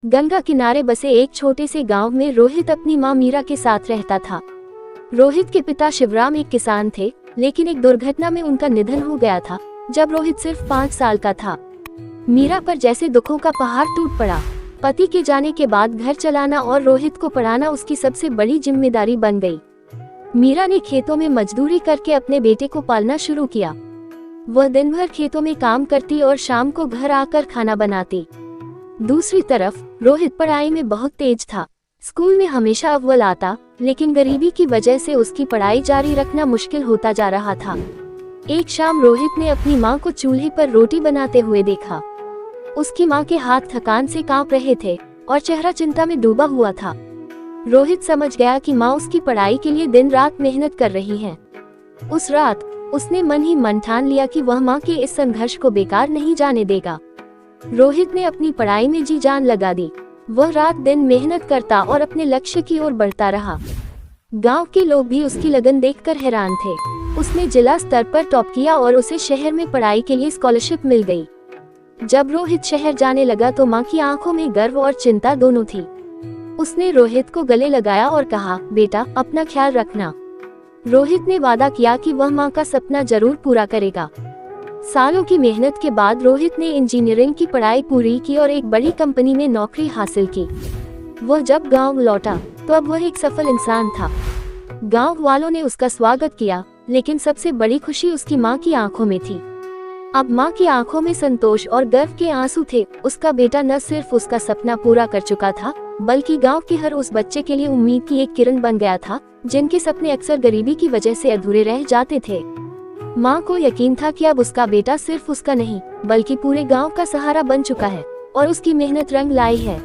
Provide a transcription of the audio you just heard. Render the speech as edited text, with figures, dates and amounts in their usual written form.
गंगा किनारे बसे एक छोटे से गांव में रोहित अपनी मां मीरा के साथ रहता था। रोहित के पिता शिवराम एक किसान थे, लेकिन एक दुर्घटना में उनका निधन हो गया था जब रोहित सिर्फ 5 साल का था। मीरा पर जैसे दुखों का पहाड़ टूट पड़ा। पति के जाने के बाद घर चलाना और रोहित को पढ़ाना उसकी सबसे बड़ी जिम्मेदारी बन गई। मीरा ने खेतों में मजदूरी करके अपने बेटे को पालना शुरू किया। वह दिन भर खेतों में काम करती और शाम को घर आकर खाना बनाती। दूसरी तरफ रोहित पढ़ाई में बहुत तेज था। स्कूल में हमेशा अव्वल आता, लेकिन गरीबी की वजह से उसकी पढ़ाई जारी रखना मुश्किल होता जा रहा था। एक शाम रोहित ने अपनी मां को चूल्हे पर रोटी बनाते हुए देखा। उसकी मां के हाथ थकान से कांप रहे थे और चेहरा चिंता में डूबा हुआ था। रोहित समझ गया कि मां उसकी पढ़ाई के लिए दिन रात मेहनत कर रही है। उस रात उसने मन ही मन ठान लिया कि वह मां के इस संघर्ष को बेकार नहीं जाने देगा। रोहित ने अपनी पढ़ाई में जी जान लगा दी। वह रात दिन मेहनत करता और अपने लक्ष्य की ओर बढ़ता रहा। गांव के लोग भी उसकी लगन देखकर हैरान थे। उसने जिला स्तर पर टॉप किया और उसे शहर में पढ़ाई के लिए स्कॉलरशिप मिल गई। जब रोहित शहर जाने लगा तो मां की आंखों में गर्व और चिंता दोनों थी। उसने रोहित को गले लगाया और कहा, बेटा अपना ख्याल रखना। रोहित ने वादा किया कि वह मां का सपना जरूर पूरा करेगा। सालों की मेहनत के बाद रोहित ने इंजीनियरिंग की पढ़ाई पूरी की और एक बड़ी कंपनी में नौकरी हासिल की। वह जब गांव लौटा तो अब वह एक सफल इंसान था। गांव वालों ने उसका स्वागत किया, लेकिन सबसे बड़ी खुशी उसकी मां की आंखों में थी। अब मां की आंखों में संतोष और गर्व के आंसू थे। उसका बेटा न सिर्फ उसका सपना पूरा कर चुका था, बल्कि गांव के हर उस बच्चे के लिए उम्मीद की एक किरण बन गया था, जिनके सपने अक्सर गरीबी की वजह से अधूरे रह जाते थे। मां को यकीन था कि अब उसका बेटा सिर्फ उसका नहीं, बल्कि पूरे गांव का सहारा बन चुका है और उसकी मेहनत रंग लाई है।